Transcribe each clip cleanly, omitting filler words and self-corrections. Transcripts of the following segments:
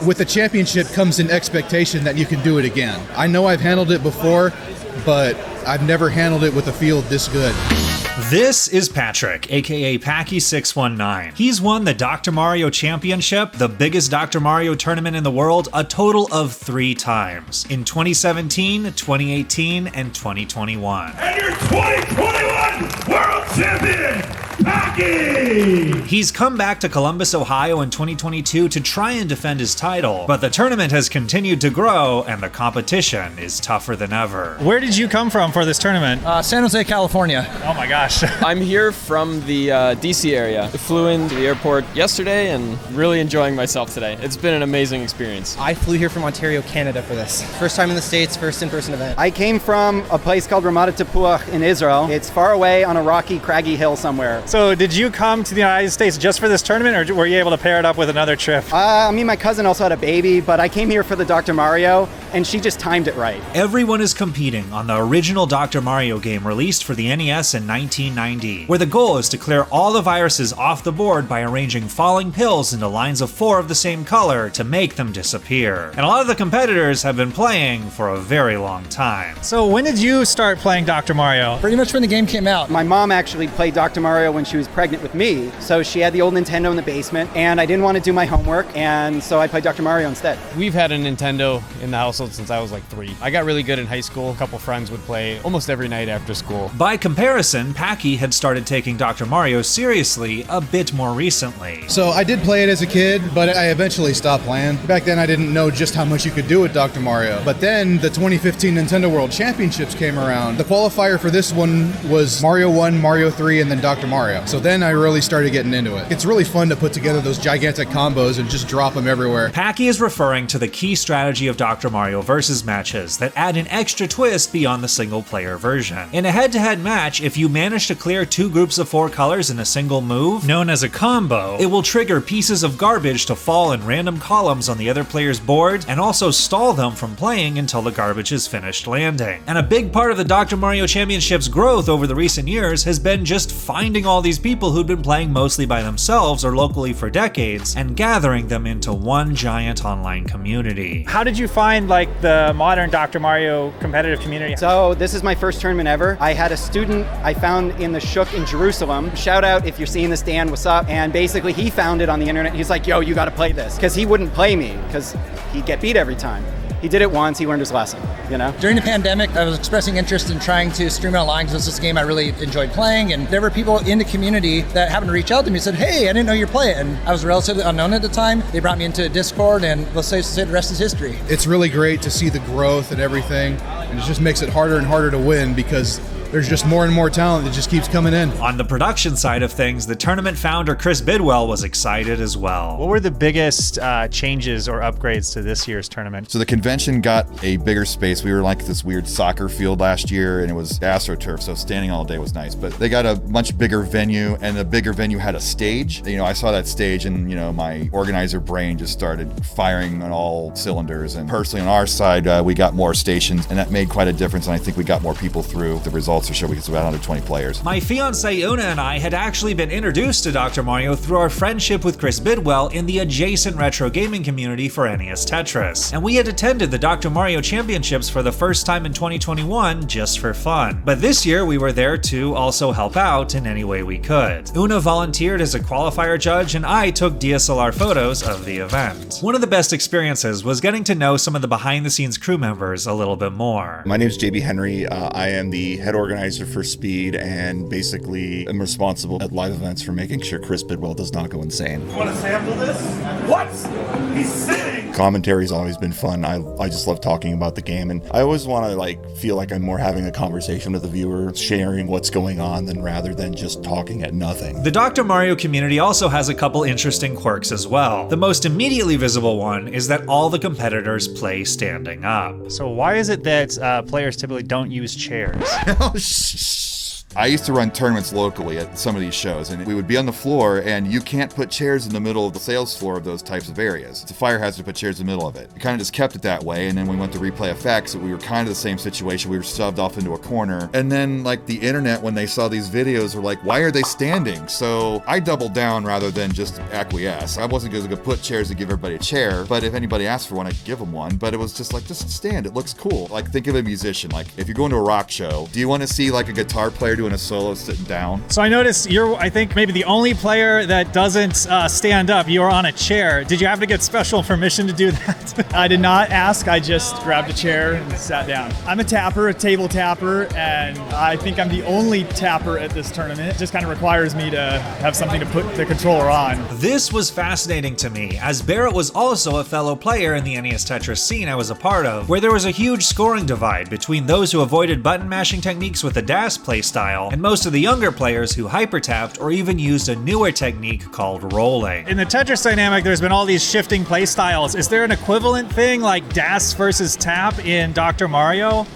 With the championship comes an expectation that you can do it again. I know I've handled it before, but I've never handled it with a field this good. This is Patrick, aka Packie619. He's won the Dr. Mario Championship, the biggest Dr. Mario tournament in the world, a total of 3 times, in 2017, 2018, and 2021. And your 2021 World Champion, Packie! He's come back to Columbus, Ohio in 2022 to try and defend his title, but the tournament has continued to grow and the competition is tougher than ever. Where did you come from for this tournament? San Jose, California. Oh my gosh. I'm here from the DC area. I flew into the airport yesterday and really enjoying myself today. It's been an amazing experience. I flew here from Ontario, Canada for this. First time in the States, first in-person event. I came from a place called Ramat Tapuach in Israel. It's far away on a rocky, craggy hill somewhere. So did you come to the United States just for this tournament, or were you able to pair it up with another trip? Me and my cousin also had a baby, but I came here for the Dr. Mario, and she just timed it right. Everyone is competing on the original Dr. Mario game released for the NES in 1990, where the goal is to clear all the viruses off the board by arranging falling pills into lines of 4 of the same color to make them disappear. And a lot of the competitors have been playing for a very long time. So when did you start playing Dr. Mario? Pretty much when the game came out. My mom actually played Dr. Mario when she was pregnant with me, so she had the old Nintendo in the basement, and I didn't want to do my homework, and so I played Dr. Mario instead. We've had a Nintendo in the household since I was like 3. I got really good in high school. A couple friends would play almost every night after school. By comparison, Packie had started taking Dr. Mario seriously a bit more recently. So I did play it as a kid, but I eventually stopped playing. Back then I didn't know just how much you could do with Dr. Mario. But then the 2015 Nintendo World Championships came around. The qualifier for this one was Mario 1, Mario 3, and then Dr. Mario. So then I really started getting into it. It's really fun to put together those gigantic combos and just drop them everywhere. Packie is referring to the key strategy of Dr. Mario Versus matches that add an extra twist beyond the single-player version. In a head-to-head match, if you manage to clear 2 groups of 4 colors in a single move, known as a combo, it will trigger pieces of garbage to fall in random columns on the other player's board and also stall them from playing until the garbage is finished landing. And a big part of the Dr. Mario Championship's growth over the recent years has been just finding all these people who'd been playing mostly by themselves or locally for decades and gathering them into one giant online community. How did you find like the modern Dr. Mario competitive community? So this is my first tournament ever. I had a student I found in the Shuk in Jerusalem. Shout out if you're seeing this, Dan, what's up? And basically he found it on the internet. He's like, yo, you gotta play this. Because he wouldn't play me, because he'd get beat every time. He did it once, he learned his lesson, you know? During the pandemic, I was expressing interest in trying to stream it online because this is a game I really enjoyed playing, and there were people in the community that happened to reach out to me and said, hey, I didn't know you play it, and I was relatively unknown at the time. They brought me into Discord, and let's say the rest is history. It's really great to see the growth and everything, and it just makes it harder and harder to win because there's just more and more talent that just keeps coming in. On the production side of things, the tournament founder Chris Bidwell was excited as well. What were the biggest changes or upgrades to this year's tournament? So the convention got a bigger space. We were like this weird soccer field last year, and it was AstroTurf, so standing all day was nice. But they got a much bigger venue, and the bigger venue had a stage. You know, I saw that stage, and you know, my organizer brain just started firing on all cylinders. And personally, on our side, we got more stations, and that made quite a difference. And I think we got more people through the results. For sure, we get about 120 players. My fiancée Una and I had actually been introduced to Dr. Mario through our friendship with Chris Bidwell in the adjacent retro gaming community for NES Tetris. And we had attended the Dr. Mario Championships for the first time in 2021 just for fun. But this year we were there to also help out in any way we could. Una volunteered as a qualifier judge and I took DSLR photos of the event. One of the best experiences was getting to know some of the behind-the-scenes crew members a little bit more. My name is JB Henry. I am the head organizer for Speed, and basically am responsible at live events for making sure Chris Bidwell does not go insane. You want to sample this? What? He's sitting! Commentary's always been fun. I just love talking about the game, and I always want to like feel like I'm more having a conversation with the viewer, sharing what's going on rather than just talking at nothing. The Dr. Mario community also has a couple interesting quirks as well. The most immediately visible one is that all the competitors play standing up. So why is it that players typically don't use chairs? Oh, shh. I used to run tournaments locally at some of these shows, and we would be on the floor, and you can't put chairs in the middle of the sales floor of those types of areas. It's a fire hazard to put chairs in the middle of it. We kind of just kept it that way, and then we went to Replay Effects, we were kind of the same situation. We were shoved off into a corner, and then like the internet, when they saw these videos, were like, why are they standing? So I doubled down rather than just acquiesce. I wasn't going to put chairs to give everybody a chair, but if anybody asked for one, I'd give them one. But it was just like, just stand, it looks cool. Like, think of a musician. Like, if you're going to a rock show, do you want to see like a guitar player doing a solo sitting down? So I noticed you're, I think, maybe the only player that doesn't stand up. You're on a chair. Did you have to get special permission to do that? I did not ask. I just grabbed a chair and sat down. I'm a tapper, a table tapper, and I think I'm the only tapper at this tournament. It just kind of requires me to have something to put the controller on. This was fascinating to me, as Barrett was also a fellow player in the NES Tetris scene I was a part of, where there was a huge scoring divide between those who avoided button mashing techniques with the DAS playstyle and most of the younger players who hyper-tapped or even used a newer technique called rolling. In the Tetris dynamic, there's been all these shifting playstyles. Is there an equivalent thing like DAS versus tap in Dr. Mario?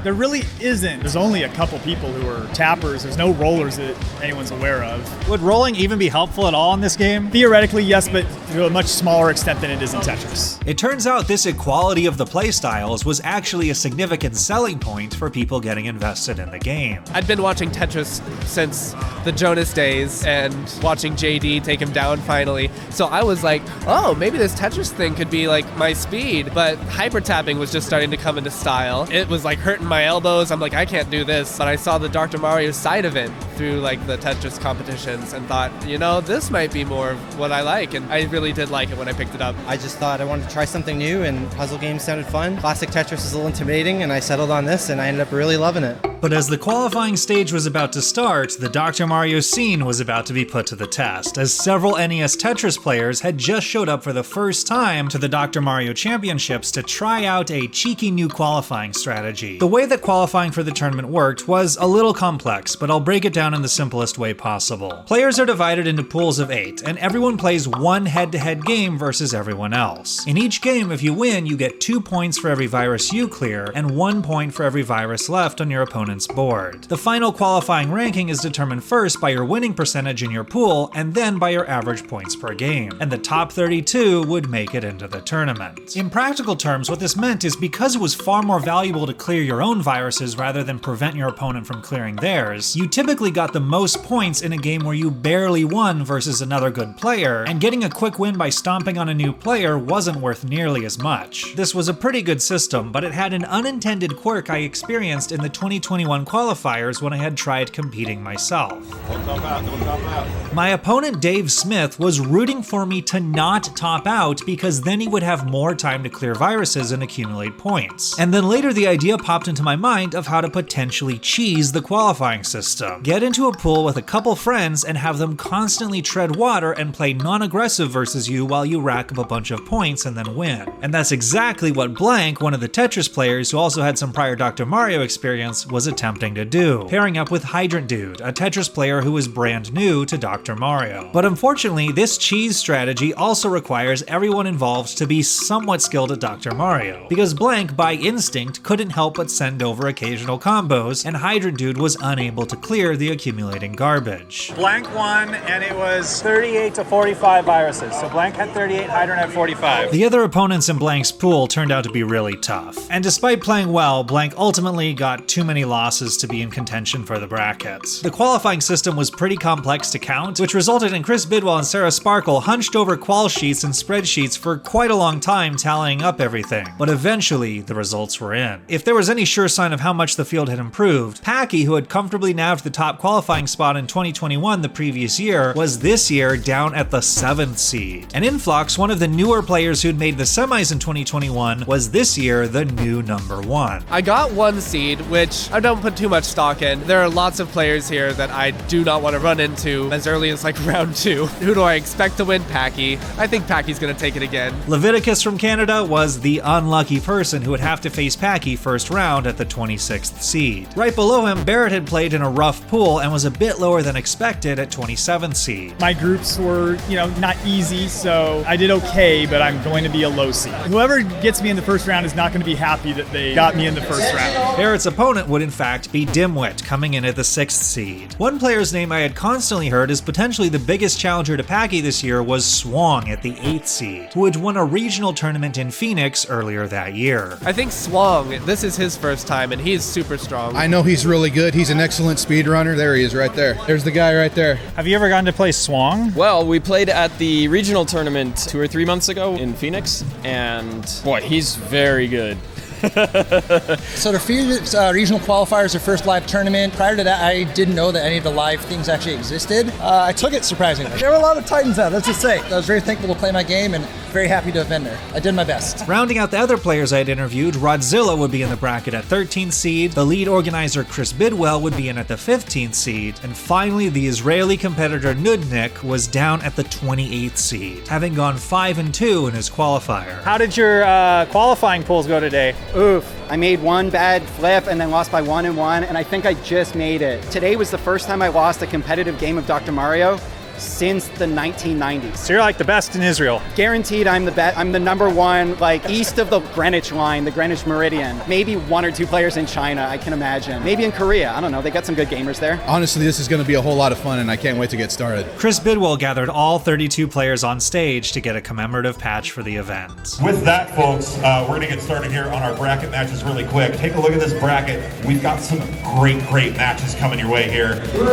There really isn't. There's only a couple people who are tappers. There's no rollers that anyone's aware of. Would rolling even be helpful at all in this game? Theoretically, yes, but to a much smaller extent than it is in Tetris. It turns out this equality of the playstyles was actually a significant selling point for people getting invested in the game. I'd been watching Tetris since the Jonas days and watching JD take him down finally. So I was like, oh, maybe this Tetris thing could be like my speed. But hyper tapping was just starting to come into style. It was like hurting my elbows. I'm like, I can't do this. But I saw the Dr. Mario side of it through like the Tetris competitions and thought, you know, this might be more of what I like. And I really did like it when I picked it up. I just thought I wanted to try something new, and puzzle games sounded fun. Classic Tetris is a little intimidating, and I settled on this, and I ended up really loving it. But as the qualifying stage was about to start, the Dr. Mario scene was about to be put to the test, as several NES Tetris players had just showed up for the first time to the Dr. Mario Championships to try out a cheeky new qualifying strategy. The way that qualifying for the tournament worked was a little complex, but I'll break it down in the simplest way possible. Players are divided into pools of 8, and everyone plays one head-to-head game versus everyone else. In each game, if you win, you get 2 points for every virus you clear, and 1 point for every virus left on your opponent's board. The final qualifying ranking is determined first by your winning percentage in your pool, and then by your average points per game, and the top 32 would make it into the tournament. In practical terms, what this meant is because it was far more valuable to clear your own viruses rather than prevent your opponent from clearing theirs, you typically got the most points in a game where you barely won versus another good player, and getting a quick win by stomping on a new player wasn't worth nearly as much. This was a pretty good system, but it had an unintended quirk I experienced in the 2021 qualifiers when I had tried competing myself. Don't top out, don't top out. My opponent Dave Smith was rooting for me to not top out because then he would have more time to clear viruses and accumulate points. And then later the idea popped into my mind of how to potentially cheese the qualifying system. Get into a pool with a couple friends and have them constantly tread water and play non-aggressive versus you while you rack up a bunch of points and then win. And that's exactly what Blank, one of the Tetris players who also had some prior Dr. Mario experience, was attempting to do, pairing up with Hydrant Dude, a Tetris player who was brand new to Dr. Mario. But unfortunately, this cheese strategy also requires everyone involved to be somewhat skilled at Dr. Mario, because Blank, by instinct, couldn't help but send over occasional combos, and Hydrant Dude was unable to clear the accumulating garbage. Blank won, and it was 38 to 45 viruses. So Blank had 38, Hydrant had 45. The other opponents in Blank's pool turned out to be really tough, and despite playing well, Blank ultimately got too many losses to be in contention for the brackets. The qualifying system was pretty complex to count, which resulted in Chris Bidwell and Sarah Sparkle hunched over qual sheets and spreadsheets for quite a long time tallying up everything, but eventually the results were in. If there was any sure sign of how much the field had improved, Packie, who had comfortably nabbed the top qualifying spot in 2021 the previous year, was this year down at the 7th seed. And Influx, one of the newer players who'd made the semis in 2021, was this year the new number 1. I got 1 seed, which I don't put too much stock in. There are lots of players here that I do not want to run into as early as like round 2. Who do I expect to win? Packie. I think Packie's gonna take it again. Leviticus from Canada was the unlucky person who would have to face Packie first round at the 26th seed. Right below him, Barrett had played in a rough pool and was a bit lower than expected at 27th seed. My groups were, not easy, so I did okay, but I'm going to be a low seed. Whoever gets me in the first round is not going to be happy that they got me in the first round. Barrett's opponent would in fact beat Dimwit, coming in at the 6th seed. One player's name I had constantly heard as potentially the biggest challenger to Packie this year was Swang at the 8th seed, who had won a regional tournament in Phoenix earlier that year. I think Swang, this is his first time, and he's super strong. I know he's really good. He's an excellent speedrunner. There he is right there. There's the guy right there. Have you ever gotten to play Swang? Well, we played at the regional tournament 2 or 3 months ago in Phoenix, and boy, he's very good. So the Phoenix regional qualifiers are first live tournament. Prior to that, I didn't know that any of the live things actually existed. I took it surprisingly. There were a lot of Titans out, let's just say. I was very thankful to play my game and very happy to have been there. I did my best. Rounding out the other players I had interviewed, Rodzilla would be in the bracket at 13th seed, the lead organizer Chris Bidwell would be in at the 15th seed, and finally the Israeli competitor Nudnik was down at the 28th seed, having gone 5-2 in his qualifier. How did your qualifying pools go today? Oof. I made one bad flip and then lost by 1-1, and I think I just made it. Today was the first time I lost a competitive game of Dr. Mario since the 1990s. So you're like the best in Israel. Guaranteed I'm the best. I'm the number one, like east of the Greenwich line, the Greenwich Meridian. Maybe 1 or 2 players in China, I can imagine. Maybe in Korea, I don't know, they got some good gamers there. Honestly, this is going to be a whole lot of fun and I can't wait to get started. Chris Bidwell gathered all 32 players on stage to get a commemorative patch for the event. With that, folks, we're going to get started here on our bracket matches really quick. Take a look at this bracket. We've got some great matches coming your way here. 3,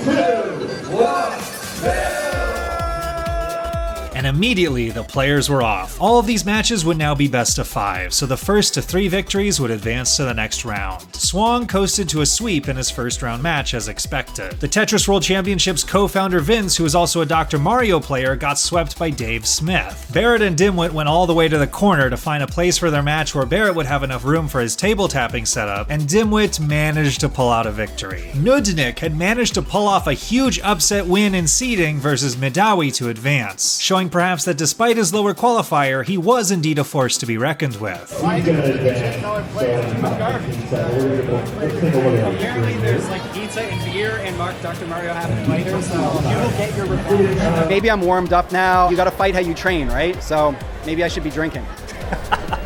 2, 1. And immediately, the players were off. All of these matches would now be best of 5, so the first to 3 victories would advance to the next round. Swang coasted to a sweep in his first round match as expected. The Tetris World Championships co-founder Vince, who is also a Dr. Mario player, got swept by Dave Smith. Barrett and Dimwit went all the way to the corner to find a place for their match where Barrett would have enough room for his table tapping setup, and Dimwit managed to pull out a victory. Nudnik had managed to pull off a huge upset win in seeding versus Midawi to advance, showing perhaps that despite his lower qualifier, he was indeed a force to be reckoned with. Apparently there's like pizza and beer and Dr. Mario having it later, so you will get your revenge. Maybe I'm warmed up now. You gotta fight how you train, right? So maybe I should be drinking.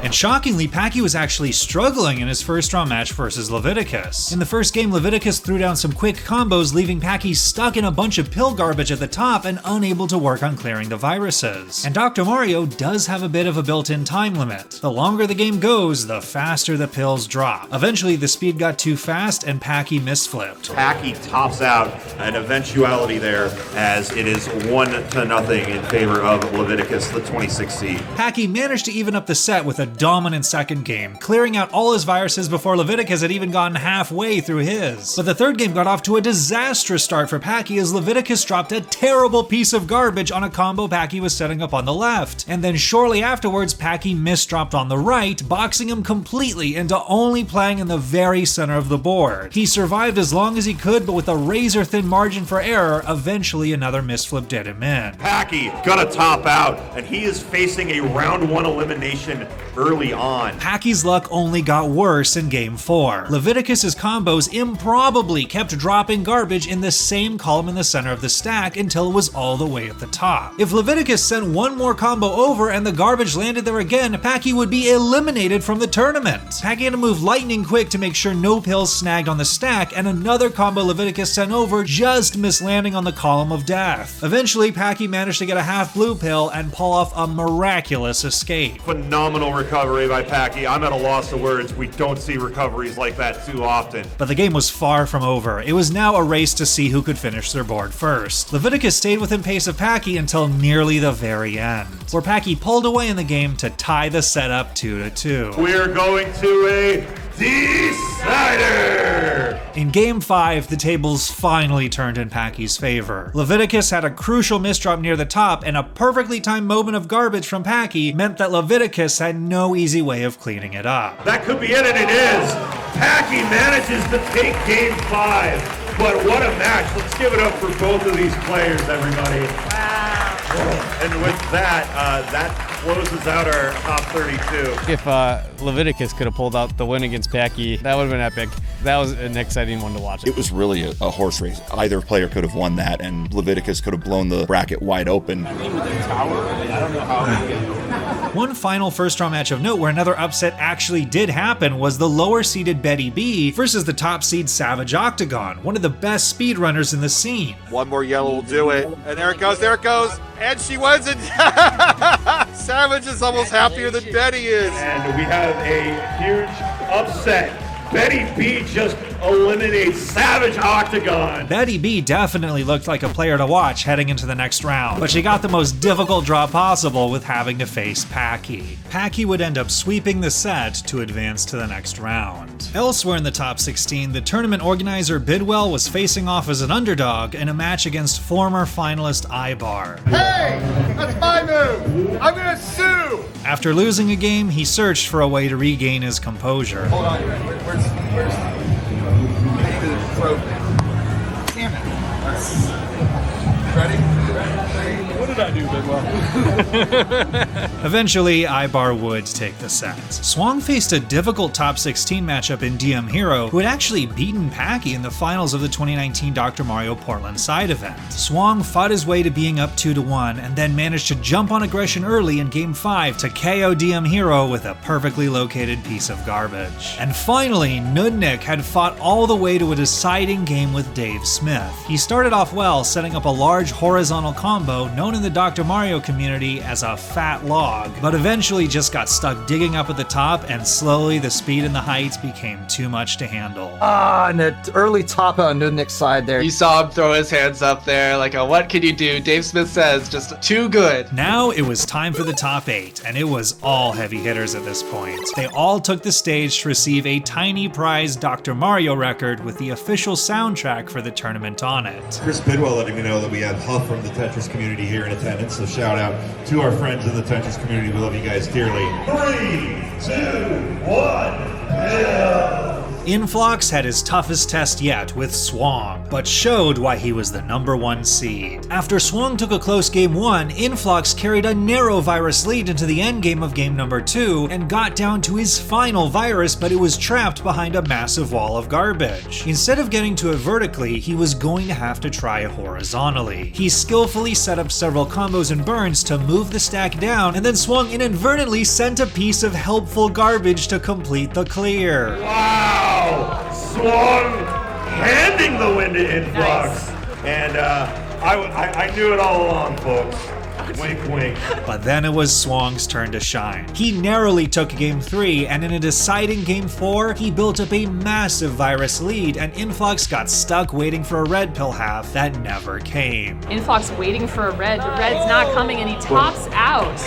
And shockingly, Packie was actually struggling in his first round match versus Leviticus. In the first game, Leviticus threw down some quick combos, leaving Packie stuck in a bunch of pill garbage at the top and unable to work on clearing the viruses. And Dr. Mario does have a bit of a built-in time limit. The longer the game goes, the faster the pills drop. Eventually, the speed got too fast and Packie misflipped. Packie tops out an eventuality there as it is 1-0 in favor of Leviticus, the 26th seed. Packie managed to even up the set with a dominant second game, clearing out all his viruses before Leviticus had even gotten halfway through his. But the third game got off to a disastrous start for Packie as Leviticus dropped a terrible piece of garbage on a combo Packie was setting up on the left. And then shortly afterwards, Packie misdropped on the right, boxing him completely into only playing in the very center of the board. He survived as long as he could, but with a razor-thin margin for error, eventually another misflip did him in. Packie gonna top out, and he is facing a round 1 elimination early on. Packie's luck only got worse in Game 4. Leviticus's combos improbably kept dropping garbage in the same column in the center of the stack until it was all the way at the top. If Leviticus sent one more combo over and the garbage landed there again, Packie would be eliminated from the tournament. Packie had to move lightning quick to make sure no pills snagged on the stack, and another combo Leviticus sent over just missed landing on the column of death. Eventually, Packie managed to get a half blue pill and pull off a miraculous escape. Phenomenal recovery by Packie. I'm at a loss of words. We don't see recoveries like that too often. But the game was far from over. It was now a race to see who could finish their board first. Leviticus stayed within pace of Packie until nearly the very end, where Packie pulled away in the game to tie the setup 2-2. We're going to a decider! In Game 5, the tables finally turned in Packie's favor. Leviticus had a crucial misdrop near the top, and a perfectly timed moment of garbage from Packie meant that Leviticus had no easy way of cleaning it up. That could be it, and it is! Packie manages to take Game 5. But what a match. Let's give it up for both of these players, everybody. Wow. And with that, that closes out our top 32. If Leviticus could have pulled out the win against Packie, that would have been epic. That was an exciting one to watch. It was really a horse race. Either player could have won that, and Leviticus could have blown the bracket wide open. I mean, with the tower, I don't know how One final first-round match of note where another upset actually did happen was the lower-seeded Betty B versus the top-seed Savage Octagon, one of the best speedrunners in the scene. One more yellow will do it. And there it goes, and she wins it. Savage is almost happier than Betty is. And we have a huge upset. Betty B just eliminates Savage Octagon. Betty B definitely looked like a player to watch heading into the next round, but she got the most difficult draw possible with having to face Packie. Packie would end up sweeping the set to advance to the next round. Elsewhere in the top 16, the tournament organizer Bidwell was facing off as an underdog in a match against former finalist Ibar. Hey, that's my move. I'm gonna sue. After losing a game, he searched for a way to regain his composure. Hold on, where's the throat? Damn it. Ready? What did I do, Bidwell? Eventually, Ibar would take the set. Swang faced a difficult top 16 matchup in DM Hero, who had actually beaten Packie in the finals of the 2019 Dr. Mario Portland side event. Swang fought his way to being up 2-1, and then managed to jump on aggression early in Game 5 to KO DM Hero with a perfectly located piece of garbage. And finally, Nudnik had fought all the way to a deciding game with Dave Smith. He started off well, setting up a large horizontal combo known in the Dr. Mario community as a fat log, but eventually just got stuck digging up at the top, and slowly the speed and the heights became too much to handle. And the early top on Nudnik's side there. You saw him throw his hands up there like, what can you do? Dave Smith says, just too good. Now it was time for the top 8, and it was all heavy hitters at this point. They all took the stage to receive a tiny prize Dr. Mario record with the official soundtrack for the tournament on it. Chris Bidwell letting me know that we have Huff from the Tetris community here in attendance, so shout out to our friends in the Tetris community. We love you guys dearly. 3, 2, 1, yeah. Influx had his toughest test yet with Swang, but showed why he was the #1 seed. After Swang took a close Game 1, Influx carried a narrow virus lead into the endgame of Game number 2 and got down to his final virus, but it was trapped behind a massive wall of garbage. Instead of getting to it vertically, he was going to have to try horizontally. He skillfully set up several combos and burns to move the stack down, and then Swang inadvertently sent a piece of helpful garbage to complete the clear. Wow! Swung handing the win to Influx. Nice. And I knew it all along, folks. Wink, wink. But then it was Swang's turn to shine. He narrowly took Game 3, and in a deciding Game 4, he built up a massive virus lead, and Influx got stuck waiting for a red pill half that never came. Influx waiting for a red. The red's not coming, and he tops out.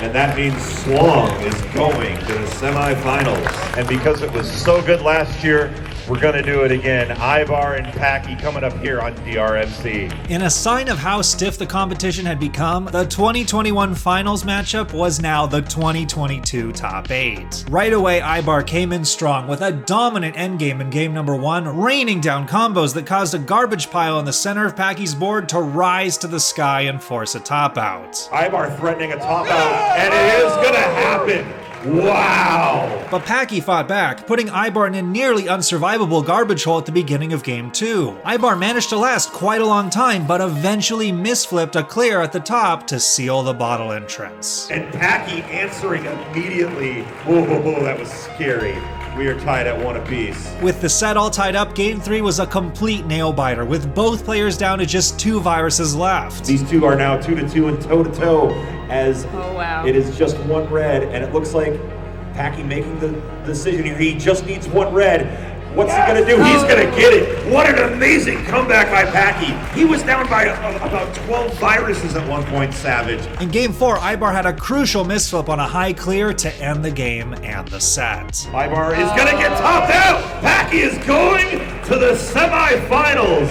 And that means Swang is going to the semifinals. And because it was so good last year, we're going to do it again. Ibar and Packie coming up here on DRMC. In a sign of how stiff the competition had become, the 2021 finals matchup was now the 2022 top 8. Right away, Ibar came in strong with a dominant endgame in Game number 1, raining down combos that caused a garbage pile in the center of Packie's board to rise to the sky and force a top out. Ibar threatening a top out, and it is going to happen. Wow! But Packie fought back, putting Ibar in a nearly unsurvivable garbage hole at the beginning of Game 2. Ibar managed to last quite a long time, but eventually misflipped a clear at the top to seal the bottle entrance. And Packie answering immediately. Whoa, that was scary. We are tied at 1 apiece. With the set all tied up, Game 3 was a complete nail-biter, with both players down to just 2 viruses left. These two are now 2-2 and toe-to-toe, as it is just 1 red, and it looks like Packie making the decision here. He just needs 1 red. What's he gonna do? He's gonna get it. What an amazing comeback by Packie. He was down by about 12 viruses at one point, Savage. In Game 4, Ibar had a crucial misflip on a high clear to end the game and the set. Ibar is gonna get topped out. Packie is going to the semifinals.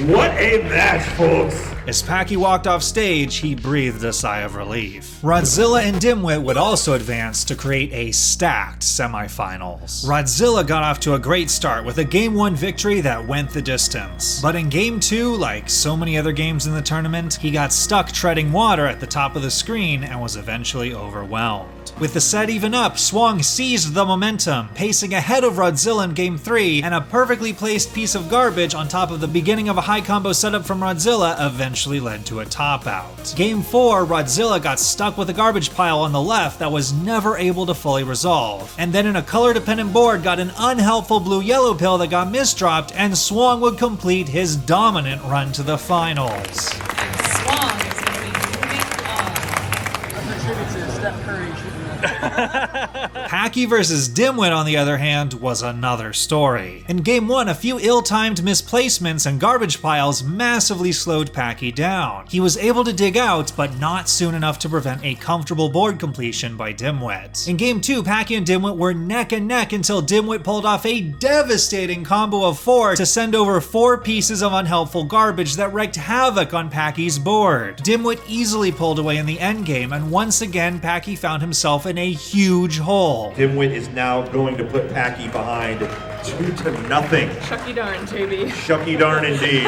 What a match, folks. As Packie walked off stage, he breathed a sigh of relief. Rodzilla and Dimwit would also advance to create a stacked semifinals. Rodzilla got off to a great start with a Game 1 victory that went the distance. But in Game 2, like so many other games in the tournament, he got stuck treading water at the top of the screen and was eventually overwhelmed. With the set even up, Swang seized the momentum, pacing ahead of Rodzilla in Game 3, and a perfectly placed piece of garbage on top of the beginning of a high combo setup from Rodzilla eventually led to a top out. Game 4, Rodzilla got stuck with a garbage pile on the left that was never able to fully resolve, and then in a color-dependent board got an unhelpful blue-yellow pill that got misdropped, and Swong would complete his dominant run to the finals. Swong is going to be moving on. Packie versus Dimwit, on the other hand, was another story. In Game 1, a few ill-timed misplacements and garbage piles massively slowed Packie down. He was able to dig out, but not soon enough to prevent a comfortable board completion by Dimwit. In Game 2, Packie and Dimwit were neck and neck until Dimwit pulled off a devastating combo of 4 to send over 4 pieces of unhelpful garbage that wreaked havoc on Packie's board. Dimwit easily pulled away in the endgame, and once again, Packie found himself in a huge hole. Dimwit is now going to put Packie behind 2-0. Shucky darn, JB. Shucky darn indeed.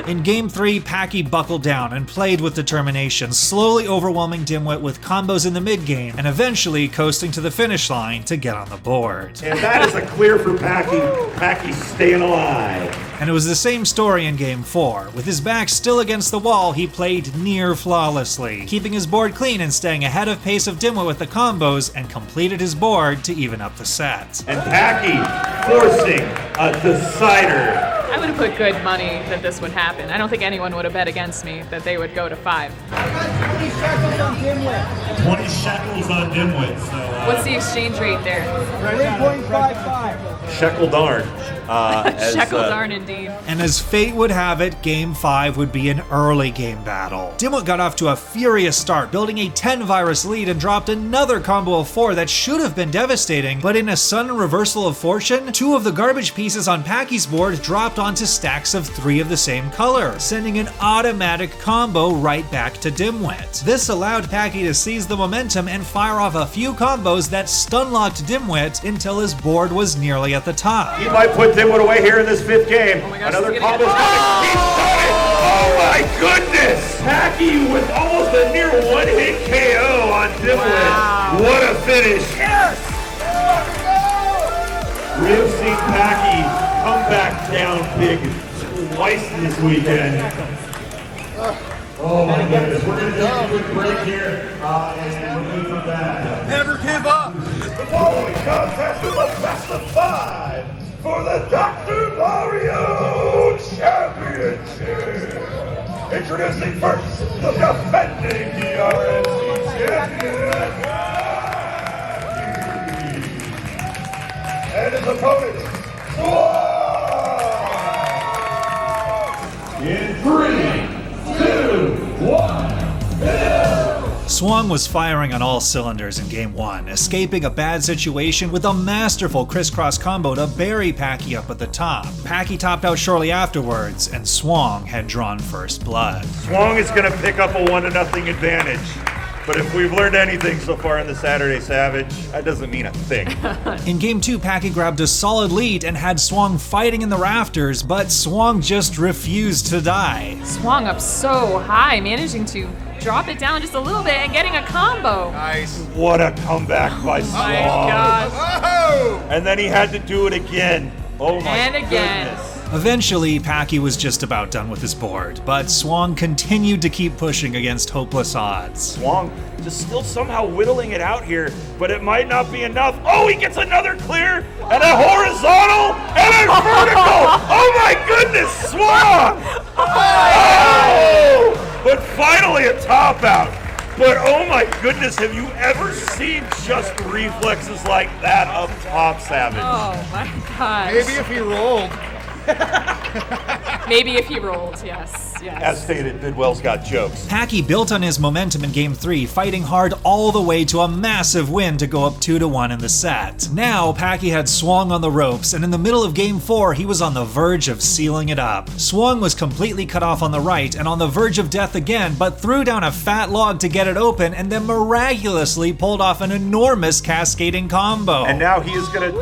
In Game 3, Packie buckled down and played with determination, slowly overwhelming Dimwit with combos in the mid-game, and eventually coasting to the finish line to get on the board. And that is a clear for Packie. Packie's staying alive. And it was the same story in Game 4. With his back still against the wall, he played near flawlessly, keeping his board clean and staying ahead of pace of Dimwit with the combos, and completed his board to even up the set. And Packie forcing a decider. I would have put good money that this would happen. I don't think anyone would have bet against me that they would go to 5. 20 shekels on Dimwit. So, What's the exchange rate there? 3.55. Shekel darn. Shekel darn indeed. And as fate would have it, Game 5 would be an early game battle. Dimwit got off to a furious start, building a 10-virus lead and dropped another combo of 4 that should have been devastating, but in a sudden reversal of fortune, 2 of the garbage pieces on Packie's board dropped onto stacks of 3 of the same color, sending an automatic combo right back to Dimwit. This allowed Packie to seize the momentum and fire off a few combos that stun-locked Dimwit until his board was nearly at the top. He might put Dimwit away here in this 5th game. Oh my gosh, another combo's coming. He's done it! Oh my goodness! Packie with almost a near one-hit KO on Dimwit. Wow. What a finish! Yes! We've seen Packie come back down big twice this weekend. Oh my goodness, we're going to take a quick break here, and we're going to come back. Never give up! The following contest is a best of 5 for the Dr. Mario Championship. Introducing first, the defending DRNC champion, and his opponent, Swong! In 3, 2, 1, Swong was firing on all cylinders in Game 1, escaping a bad situation with a masterful crisscross combo to bury Packie up at the top. Packie topped out shortly afterwards, and Swong had drawn first blood. Swong is going to pick up a 1-0 advantage. But if we've learned anything so far in the Saturday Savage, that doesn't mean a thing. In Game 2, Packie grabbed a solid lead and had Swong fighting in the rafters, but Swong just refused to die. Swung up so high, managing to drop it down just a little bit and getting a combo. Nice. What a comeback by Swong. Oh my gosh. Oh! And then he had to do it again. Oh my And again. goodness. Eventually, Packie was just about done with his board, but Swong continued to keep pushing against hopeless odds. Swong just still somehow whittling it out here, but it might not be enough. Oh, he gets another clear, and a horizontal, and a vertical! Oh my goodness, Swong! Oh! But finally a top out. But oh my goodness, have you ever seen just reflexes like that up top, Savage? Oh my gosh. Maybe if he rolled. Maybe if he rolled, yes. As stated, Bidwell's got jokes. Packie built on his momentum in Game 3, fighting hard all the way to a massive win to go up 2-1 in the set. Now, Packie had Swong on the ropes, and in the middle of Game 4, he was on the verge of sealing it up. Swong was completely cut off on the right and on the verge of death again, but threw down a fat log to get it open and then miraculously pulled off an enormous cascading combo. And now he is going to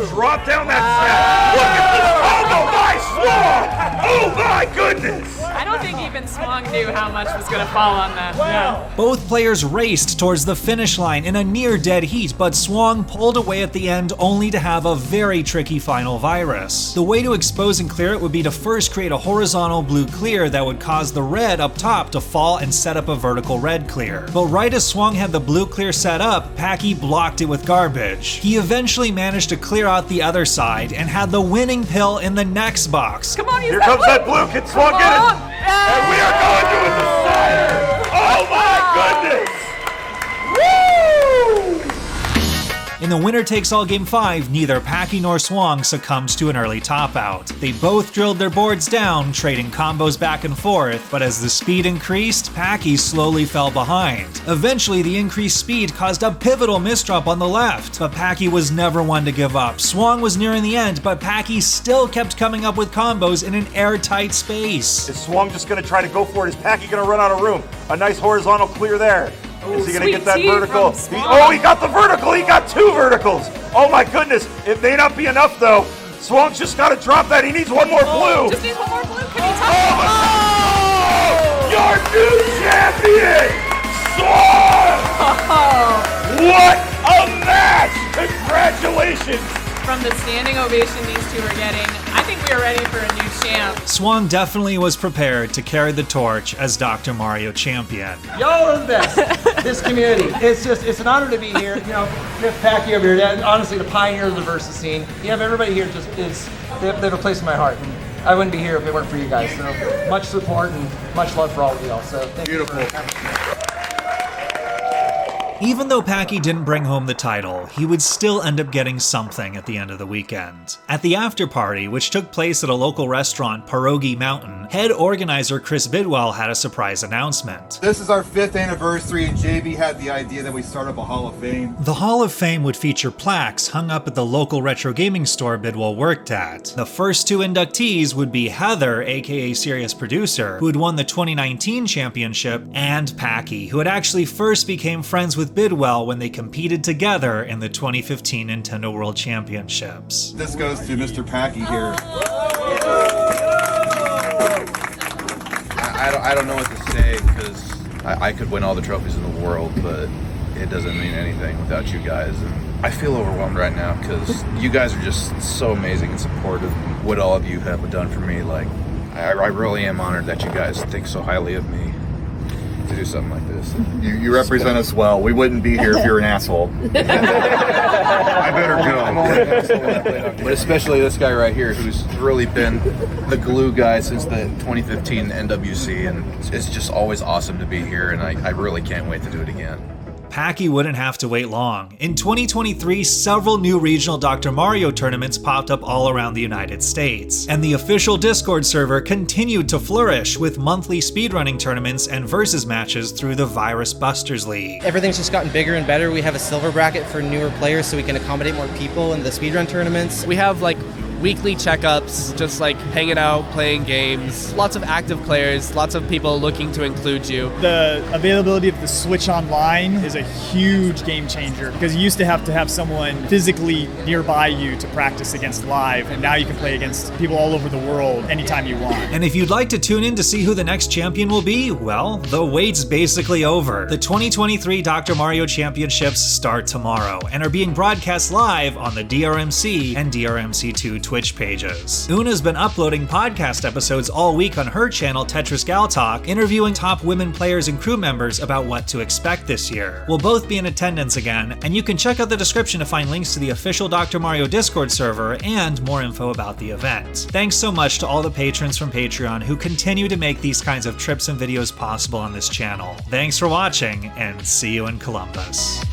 drop down that set. Look at this combo! Oh my Swang! Oh my goodness! I don't think even Swang knew how much was going to fall on that. Yeah. Both players raced towards the finish line in a near dead heat, but Swang pulled away at the end only to have a very tricky final virus. The way to expose and clear it would be to first create a horizontal blue clear that would cause the red up top to fall and set up a vertical red clear. But right as Swang had the blue clear set up, Packie blocked it with garbage. He eventually managed to clear out the other side and had the winning pill in the next box. Come on, here comes that blue. Can Swang get it? And we are going to a decider! Oh my goodness! Woo! In the winner-takes-all Game 5, neither Packie nor Swang succumbed to an early top-out. They both drilled their boards down, trading combos back and forth, but as the speed increased, Packie slowly fell behind. Eventually, the increased speed caused a pivotal misdrop on the left, but Packie was never one to give up. Swang was nearing the end, but Packie still kept coming up with combos in an airtight space. Is Swang just going to try to go for it? Is Packie going to run out of room? A nice horizontal clear there. Is he going to get that vertical? He got the vertical! He got 2 verticals! Oh my goodness! It may not be enough though. Swang's just got to drop that. He needs one more blue. Just needs one more blue. Can he touch it? Your new champion! Swang! What a match! Congratulations! From the standing ovation these two are getting, I think we are ready for a new champ. Swang definitely was prepared to carry the torch as Dr. Mario champion. Y'all are the best. This community. It's an honor to be here. You know, you have Packie over here, honestly the pioneer of the versus scene. You have everybody here they have a place in my heart. And I wouldn't be here if it weren't for you guys. So much support and much love for all of y'all. So thank you. Even though Packie didn't bring home the title, he would still end up getting something at the end of the weekend. At the after party, which took place at a local restaurant, Pierogi Mountain, head organizer Chris Bidwell had a surprise announcement. This is our 5th anniversary, and JB had the idea that we start up a Hall of Fame. The Hall of Fame would feature plaques hung up at the local retro gaming store Bidwell worked at. The first 2 inductees would be Heather, aka Serious Producer, who had won the 2019 championship, and Packie, who had actually first became friends with Bidwell when they competed together in the 2015 Nintendo World Championships. This goes to Mr. Packie here. I don't know what to say because I could win all the trophies in the world, but it doesn't mean anything without you guys. And I feel overwhelmed right now because you guys are just so amazing and supportive. What all of you have done for me, like, I really am honored that you guys think so highly of me to do something like this. You represent us well. We wouldn't be here if you're an asshole. I better go. But especially this guy right here, who's really been the glue guy since the 2015 NWC, and it's just always awesome to be here, and I really can't wait to do it again. Packie wouldn't have to wait long. In 2023, several new regional Dr. Mario tournaments popped up all around the United States, and the official Discord server continued to flourish with monthly speedrunning tournaments and versus matches through the Virus Busters League. Everything's just gotten bigger and better. We have a silver bracket for newer players so we can accommodate more people in the speedrun tournaments. We have like weekly checkups, just like hanging out, playing games. Lots of active players, lots of people looking to include you. The availability of the Switch Online is a huge game changer because you used to have someone physically nearby you to practice against live, and now you can play against people all over the world anytime you want. And if you'd like to tune in to see who the next champion will be, well, the wait's basically over. The 2023 Dr. Mario Championships start tomorrow and are being broadcast live on the DRMC and DRMC2 Twitch pages. Una's been uploading podcast episodes all week on her channel Tetris Gal Talk, interviewing top women players and crew members about what to expect this year. We'll both be in attendance again, and you can check out the description to find links to the official Dr. Mario Discord server and more info about the event. Thanks so much to all the patrons from Patreon who continue to make these kinds of trips and videos possible on this channel. Thanks for watching, and see you in Columbus.